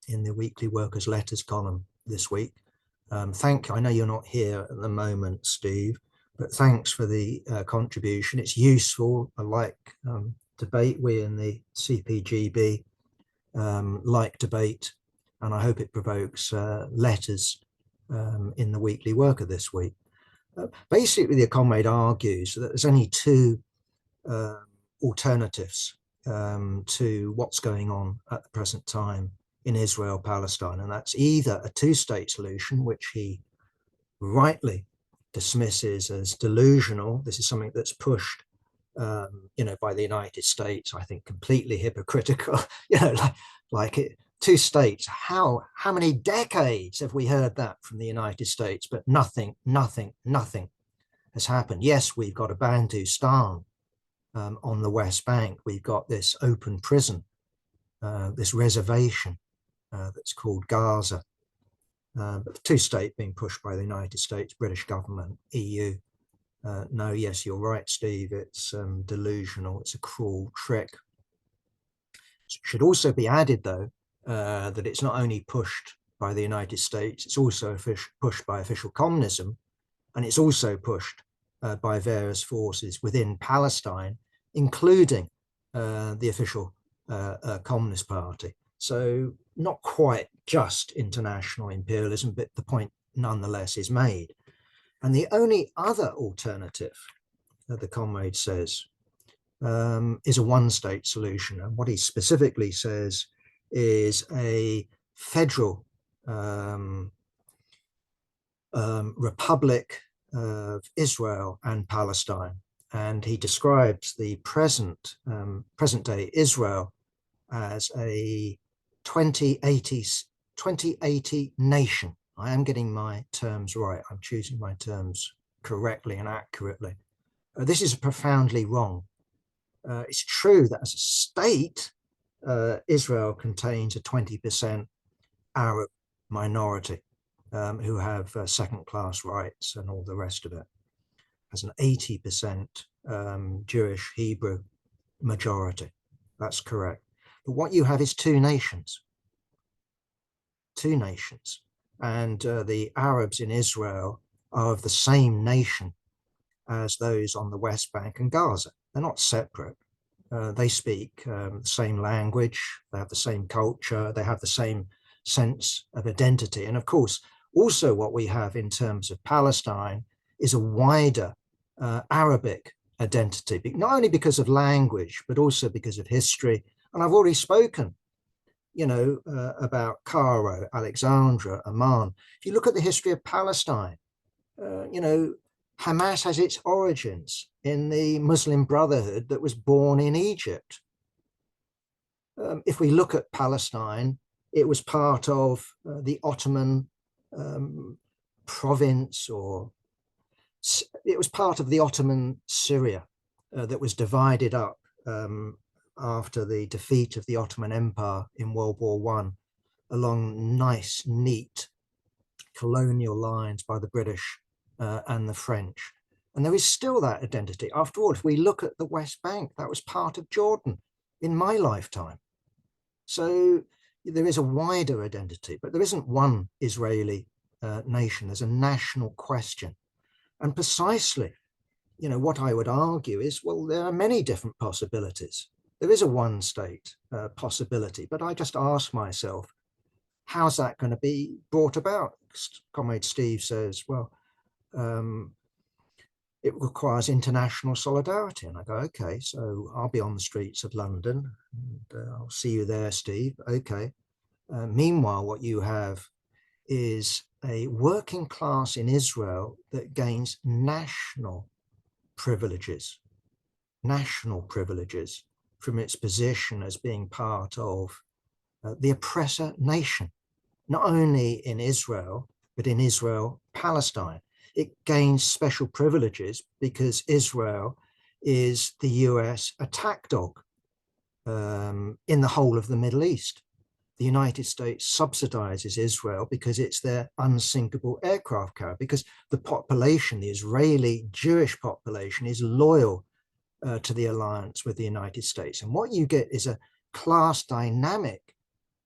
S1: in the Weekly Workers' Letters column this week. Thank you. I know you're not here at the moment, Steve, but thanks for the contribution. It's useful. I like debate. We in the CPGB like debate, and I hope it provokes letters in the Weekly Worker this week. Basically, the comrade argues that there's only two alternatives to what's going on at the present time in Israel, Palestine, and that's either a two-state solution, which he rightly dismisses as delusional. This is something that's pushed by the United States, I think completely hypocritical, like it, two states. How many decades have we heard that from the United States? But nothing has happened. Yes, we've got a Bantustan on the West Bank. We've got this open prison, this reservation that's called Gaza. But the two-state being pushed by the United States, British government, EU. No, yes, you're right, Steve. It's delusional. It's a cruel trick. It should also be added, though, that it's not only pushed by the United States, it's also pushed by official communism, and it's also pushed by various forces within Palestine, including the official Communist Party. So not quite just international imperialism, but the point nonetheless is made. And the only other alternative, the comrade says, is a one-state solution. And what he specifically says is a federal Republic of Israel and Palestine. And he describes the present-day Israel as a 2080 nation. I am getting my terms right. I'm choosing my terms correctly and accurately. This is profoundly wrong. It's true that as a state, Israel contains a 20% Arab minority who have second-class rights and all the rest of it. Has an 80% Jewish Hebrew majority. That's correct. But what you have is two nations. Two nations. and the Arabs in Israel are of the same nation as those on the West Bank and Gaza. They're not separate. They speak the same language, they have the same culture, they have the same sense of identity. And of course, also what we have in terms of Palestine is a wider Arabic identity, not only because of language, but also because of history. And I've already spoken, about Cairo, Alexandria, Amman. If you look at the history of Palestine, Hamas has its origins in the Muslim Brotherhood that was born in Egypt. If we look at Palestine, it was part of the Ottoman province, or it was part of the Ottoman Syria that was divided up after the defeat of the Ottoman Empire in World War I along nice, neat colonial lines by the British and the French. And there is still that identity. After all, if we look at the West Bank, that was part of Jordan in my lifetime. So there is a wider identity, but there isn't one Israeli nation. There's a national question. And precisely, what I would argue is, well, there are many different possibilities. There is a one state possibility, but I just ask myself, how's that going to be brought about? Comrade Steve says, well, it requires international solidarity. And I go, okay, so I'll be on the streets of London, and I'll see you there, Steve. Okay. Meanwhile, what you have is a working class in Israel that gains national privileges from its position as being part of the oppressor nation, not only in Israel, but in Israel, Palestine. It gains special privileges because Israel is the US attack dog in the whole of the Middle East. The United States subsidizes Israel because it's their unsinkable aircraft carrier, because the population, the Israeli Jewish population, is loyal to the alliance with the United States. And what you get is a class dynamic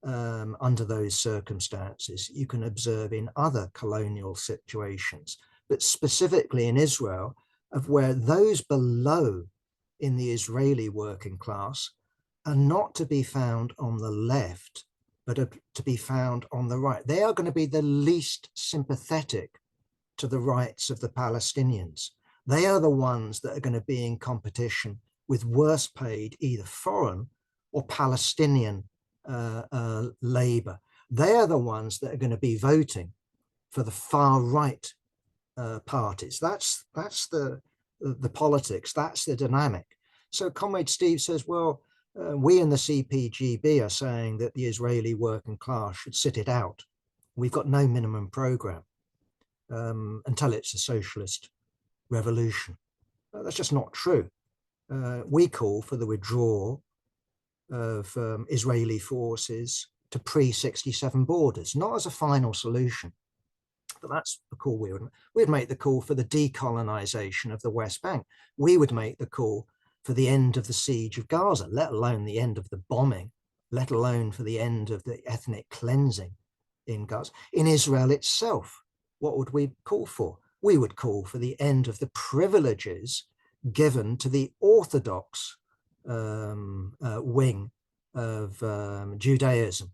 S1: under those circumstances you can observe in other colonial situations, but specifically in Israel, of where those below in the Israeli working class are not to be found on the left, but are to be found on the right. They are going to be the least sympathetic to the rights of the Palestinians. They are the ones that are going to be in competition with worse paid either foreign or Palestinian labor. They are the ones that are going to be voting for the far right parties. That's the politics. That's the dynamic. So Comrade Steve says, well, we in the CPGB are saying that the Israeli working class should sit it out. We've got no minimum program until it's a socialist revolution. That's just not true. We call for the withdrawal of Israeli forces to pre-67 borders, not as a final solution, but that's the call we would make the call for the decolonization of the West Bank. We would make the call for the end of the siege of Gaza, let alone the end of the bombing, let alone for the end of the ethnic cleansing in Gaza. In Israel itself, what would we call for? We would call for the end of the privileges given to the Orthodox wing of Judaism,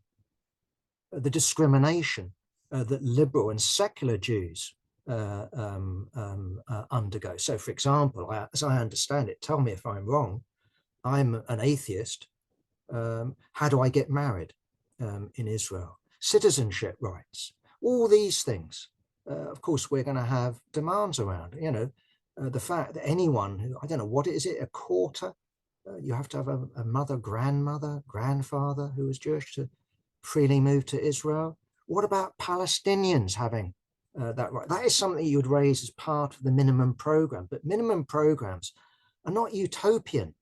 S1: the discrimination that liberal and secular Jews undergo. So, for example, as I understand it, tell me if I'm wrong, I'm an atheist. How do I get married in Israel? Citizenship rights, all these things. Of course, we're going to have demands around, the fact that anyone who, I don't know, what is it, a quarter? You have to have a mother, grandmother, grandfather who was Jewish to freely move to Israel. What about Palestinians having that right? That is something you would raise as part of the minimum program, but minimum programs are not utopian.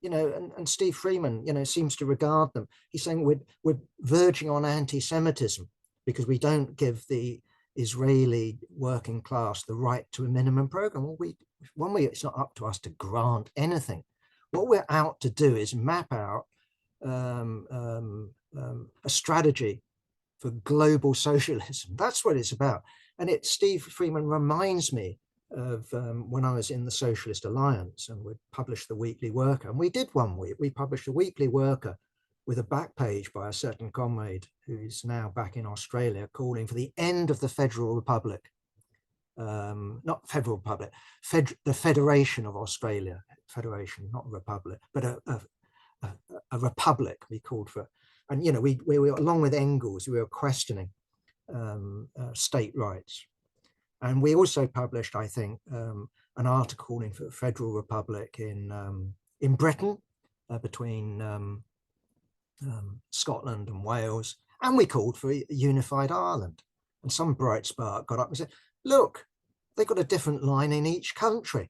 S1: And Steve Freeman, seems to regard them. He's saying we're verging on anti-Semitism because we don't give the Israeli working class the right to a minimum program. Well, it's not up to us to grant anything. What we're out to do is map out a strategy for global socialism. That's what it's about. And Steve Freeman reminds me of when I was in the Socialist Alliance and we'd publish the Weekly Worker. And we did one week. We published a Weekly Worker with a back page by a certain comrade who's now back in Australia calling for the end of the Federal Republic. Not Federal Republic, the Federation of Australia. Federation, not Republic, but a republic we called for. And, you know, we were, along with Engels, we were questioning state rights. And we also published, I think, an article calling for a federal republic in Britain between Scotland and Wales. And we called for a unified Ireland. And some bright spark got up and said, look, they've got a different line in each country.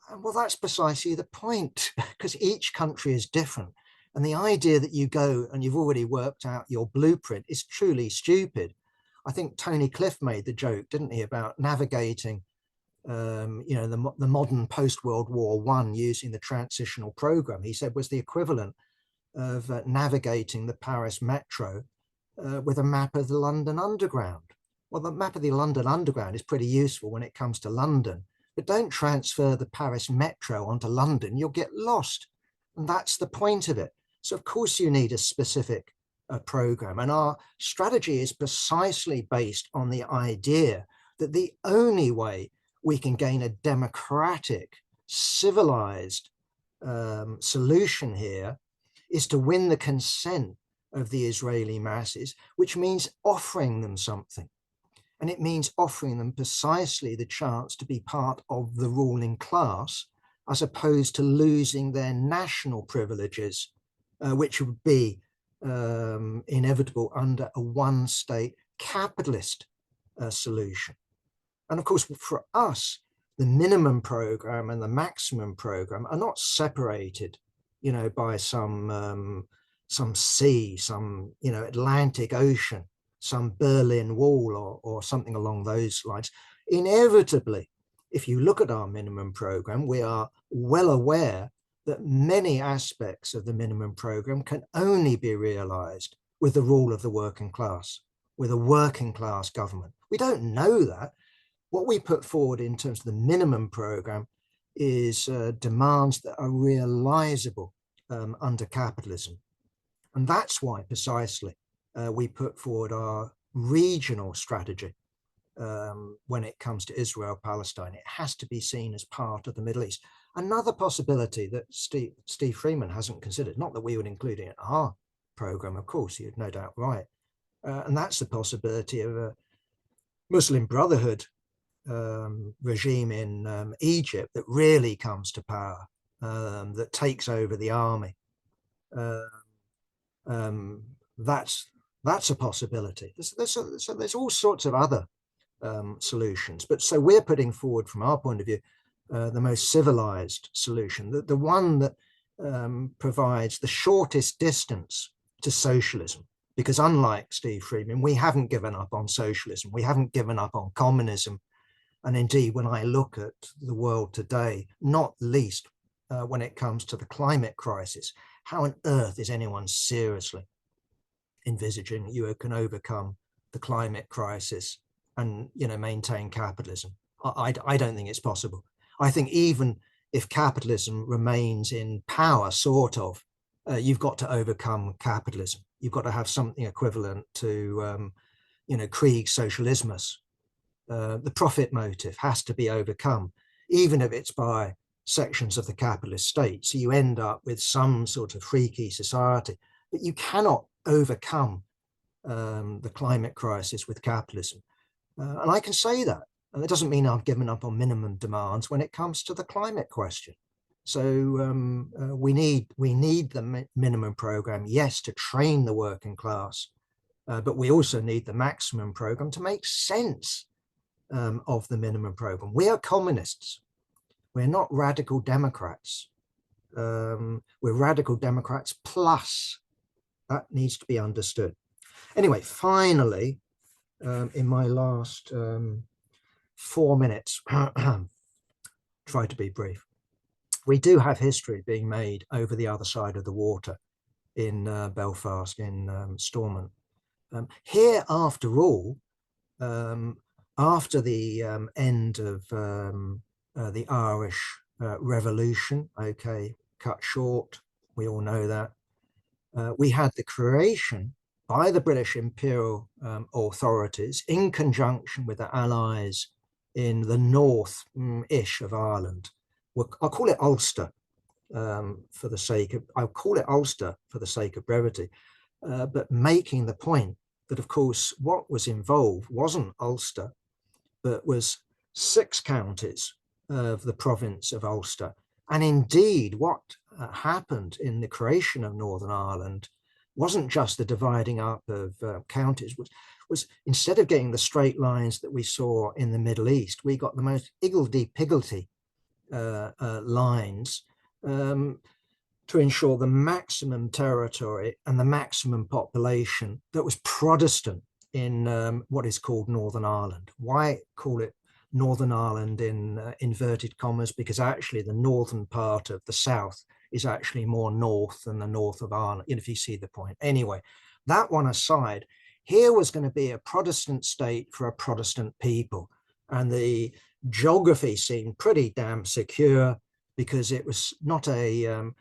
S1: And well, that's precisely the point, because each country is different. And the idea that you go and you've already worked out your blueprint is truly stupid. I think Tony Cliff made the joke, didn't he, about navigating, you know, the modern post-World War I using the transitional program. He said was the equivalent of navigating the Paris metro with a map of the London Underground. Well, the map of the London Underground is pretty useful when it comes to London, but don't transfer the Paris metro onto London, you'll get lost. And that's the point of it. So of course you need a specific program. And our strategy is precisely based on the idea that the only way we can gain a democratic, civilized solution here is to win the consent of the Israeli masses, which means offering them something. And it means offering them precisely the chance to be part of the ruling class, as opposed to losing their national privileges, which would be inevitable under a one-state capitalist solution. And of course, for us, the minimum program and the maximum program are not separated, you know, by some sea, some, you know, Atlantic Ocean, some Berlin Wall or something along those lines. Inevitably, if you look at our minimum program, we are well aware that many aspects of the minimum program can only be realized with the rule of the working class, with a working class government. We don't know that. What we put forward in terms of the minimum program is demands that are realizable under capitalism. And that's why precisely we put forward our regional strategy when it comes to Israel, Palestine. It has to be seen as part of the Middle East. Another possibility that Steve Freeman hasn't considered, not that we would include it in our program, of course, you're no doubt right, and that's the possibility of a Muslim Brotherhood regime in Egypt that really comes to power, that takes over the army. That's a possibility. There's all sorts of other solutions, but so we're putting forward, from our point of view, the most civilized solution, the one that provides the shortest distance to socialism. Because unlike Steve Freeman, we haven't given up on socialism, we haven't given up on communism. And indeed, when I look at the world today, not least when it comes to the climate crisis, how on earth is anyone seriously envisaging you can overcome the climate crisis and, you know, maintain capitalism? I don't think it's possible. I think even if capitalism remains in power, sort of, you've got to overcome capitalism. You've got to have something equivalent to, you know, Krieg Socialismus. The profit motive has to be overcome, even if it's by sections of the capitalist state. So you end up with some sort of freaky society, but you cannot overcome the climate crisis with capitalism. And I can say that. And it doesn't mean I've given up on minimum demands when it comes to the climate question. So we need the minimum program, yes, to train the working class, but we also need the maximum program to make sense of the minimum program. We are communists. We're not radical Democrats. We're radical Democrats plus. That needs to be understood. Anyway, finally, in my last 4 minutes, try to be brief. We do have history being made over the other side of the water in Belfast, in Stormont. Here, after all, after the end of the Irish Revolution, okay, cut short, we all know that, we had the creation by the British imperial authorities in conjunction with the Allies in the north-ish of Ireland. I'll call it Ulster for the sake of, I'll call it Ulster for the sake of brevity, but making the point that, of course, what was involved wasn't Ulster, but was 6 counties of the province of Ulster. And indeed, what happened in the creation of Northern Ireland wasn't just the dividing up of counties, was instead of getting the straight lines that we saw in the Middle East, we got the most higgledy-piggledy lines to ensure the maximum territory and the maximum population that was Protestant in what is called Northern Ireland. Why call it Northern Ireland in inverted commas? Because actually the northern part of the south is actually more north than the north of Ireland, if you see the point. Anyway, that one aside, here was going to be a Protestant state for a Protestant people. And the geography seemed pretty damn secure because it was not a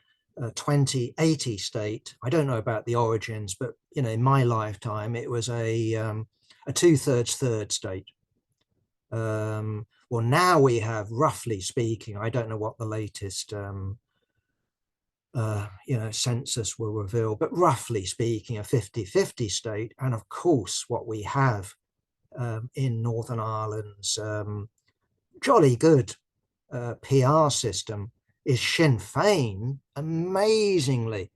S1: 2080 state. I don't know about the origins, but in my lifetime, it was a 2/3 third state. Well, now we have, roughly speaking, I don't know what the latest census will reveal, but roughly speaking, a 50-50 state. And of course, what we have in Northern Ireland's jolly good PR system is Sinn Féin, amazingly,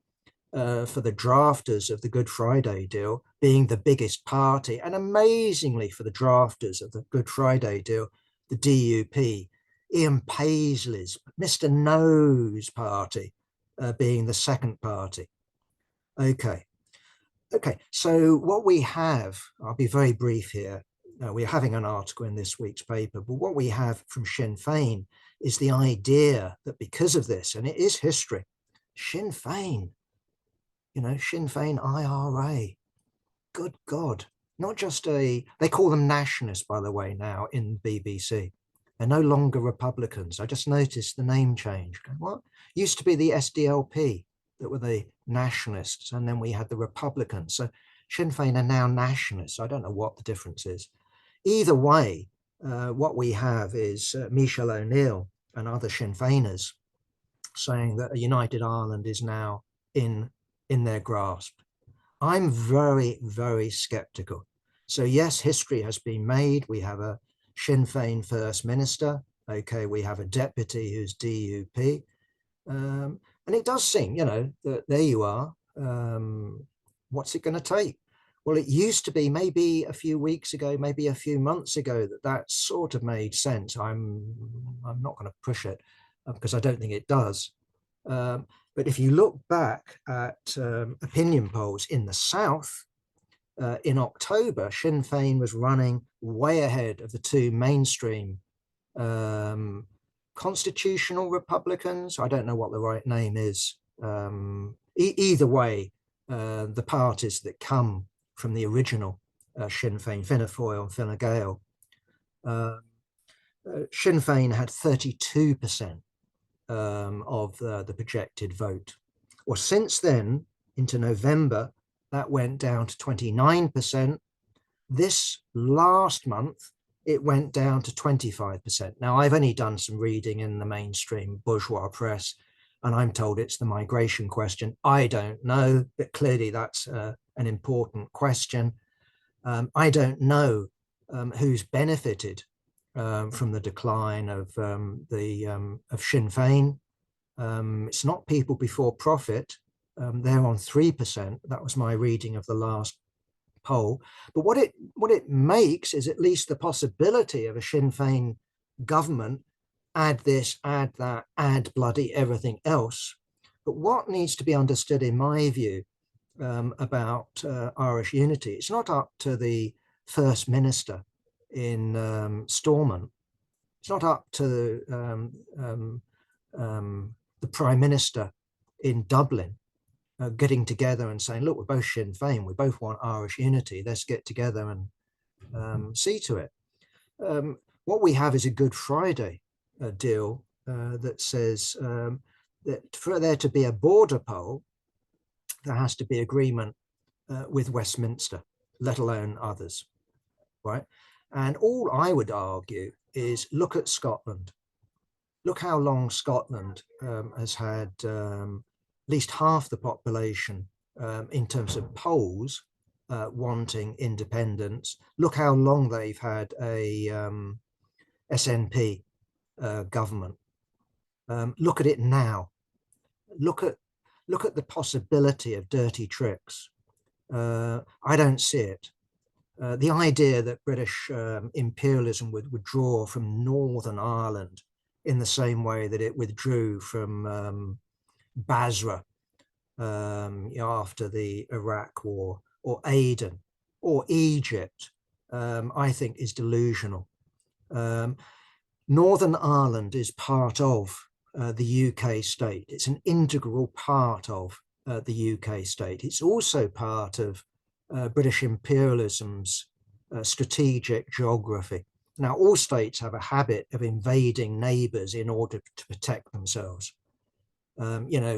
S1: for the drafters of the Good Friday deal, being the biggest party, and amazingly for the drafters of the Good Friday deal, the DUP, Ian Paisley's, Mr. No's party, being the second party. Okay, so what we have, I'll be very brief here, we're having an article in this week's paper, but what we have from Sinn Féin is the idea that because of this, and it is history, Sinn Féin, Sinn Féin IRA, good God, not just they call them nationalists, by the way, now in BBC. They're no longer Republicans. I just noticed the name change. What? Used to be the SDLP that were the nationalists, and then we had the Republicans. So Sinn Féin are now nationalists. I don't know what the difference is. Either way, what we have is Michelle O'Neill and other Sinn Féiners saying that a united Ireland is now in their grasp. I'm very, very skeptical. So yes, history has been made. We have a Sinn Féin First Minister. Okay, we have a deputy who's DUP. And it does seem, that there you are. What's it going to take? Well, it used to be maybe a few weeks ago, maybe a few months ago, that sort of made sense. I'm not going to push it because I don't think it does. But if you look back at opinion polls in the South, in October, Sinn Féin was running way ahead of the two mainstream constitutional Republicans. I don't know what the right name is. Either way, the parties that come from the original Sinn Féin, Fianna Fáil and Fine Gael. Sinn Féin had 32% of the projected vote. Well, since then, into November, that went down to 29%. This last month, it went down to 25%. Now, I've only done some reading in the mainstream bourgeois press, and I'm told it's the migration question. I don't know, but clearly that's an important question. I don't know who's benefited from the decline of Sinn Féin. It's not people before profit. They're on 3%. That was my reading of the last poll. But what it makes is at least the possibility of a Sinn Féin government. Add this, add that, add bloody everything else. But what needs to be understood, in my view, about Irish unity, it's not up to the First Minister in Stormont. It's not up to the Prime Minister in Dublin. getting together and saying, look, we're both Sinn Féin, we both want Irish unity, let's get together and see to it. What we have is a Good Friday deal that says that for there to be a border poll, there has to be agreement with Westminster, let alone others, right? And all I would argue is look at Scotland. Look how long Scotland has had at least half the population in terms of polls wanting independence. Look how long they've had a SNP government. Look at it now. Look at the possibility of dirty tricks. I don't see it. The idea that British imperialism would withdraw from Northern Ireland in the same way that it withdrew from Basra after the Iraq War, or Aden, or Egypt, I think is delusional. Northern Ireland is part of the UK state. It's an integral part of the UK state. It's also part of British imperialism's strategic geography. Now, all states have a habit of invading neighbours in order to protect themselves. We're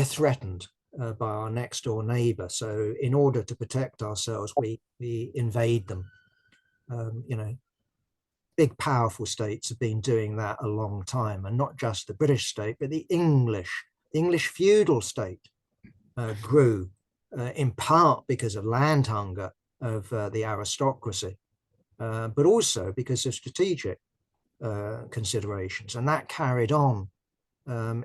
S1: threatened by our next door neighbour, so in order to protect ourselves, we invade them. Big powerful states have been doing that a long time, and not just the British state, but the English feudal state grew in part because of land hunger of the aristocracy, but also because of strategic considerations, and that carried on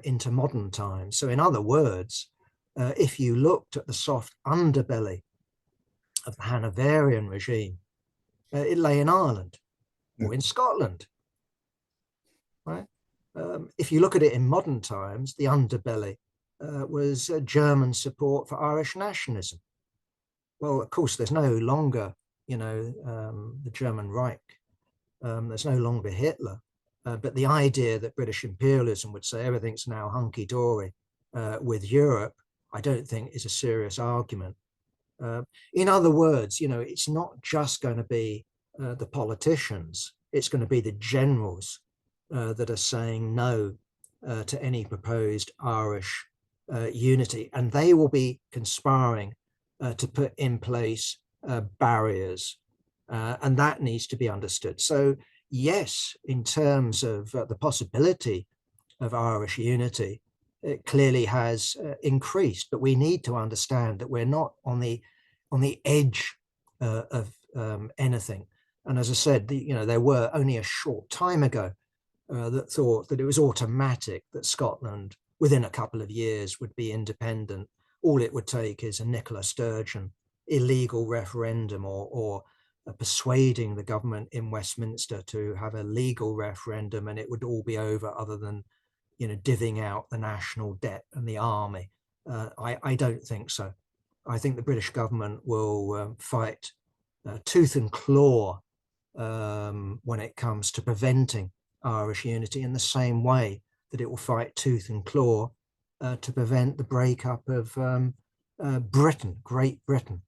S1: into modern times. So in other words, if you looked at the soft underbelly of the Hanoverian regime, it lay in Ireland or in Scotland, right? If you look at it in modern times, the underbelly was German support for Irish nationalism. Well, of course, there's no longer, the German Reich. There's no longer Hitler. But the idea that British imperialism would say everything's now hunky-dory with Europe, I don't think is a serious argument. In other words, it's not just going to be the politicians, it's going to be the generals that are saying no to any proposed Irish unity, and they will be conspiring to put in place barriers, and that needs to be understood. So yes, in terms of the possibility of Irish unity, it clearly has increased, but we need to understand that we're not on the edge of anything. And as I said, there were only a short time ago that thought that it was automatic that Scotland, within a couple of years, would be independent. All it would take is a Nicola Sturgeon illegal referendum, or persuading the government in Westminster to have a legal referendum, and it would all be over, other than divvying out the national debt and the army. I don't think so. I think the British government will fight tooth and claw when it comes to preventing Irish unity, in the same way that it will fight tooth and claw to prevent the breakup of Great Britain.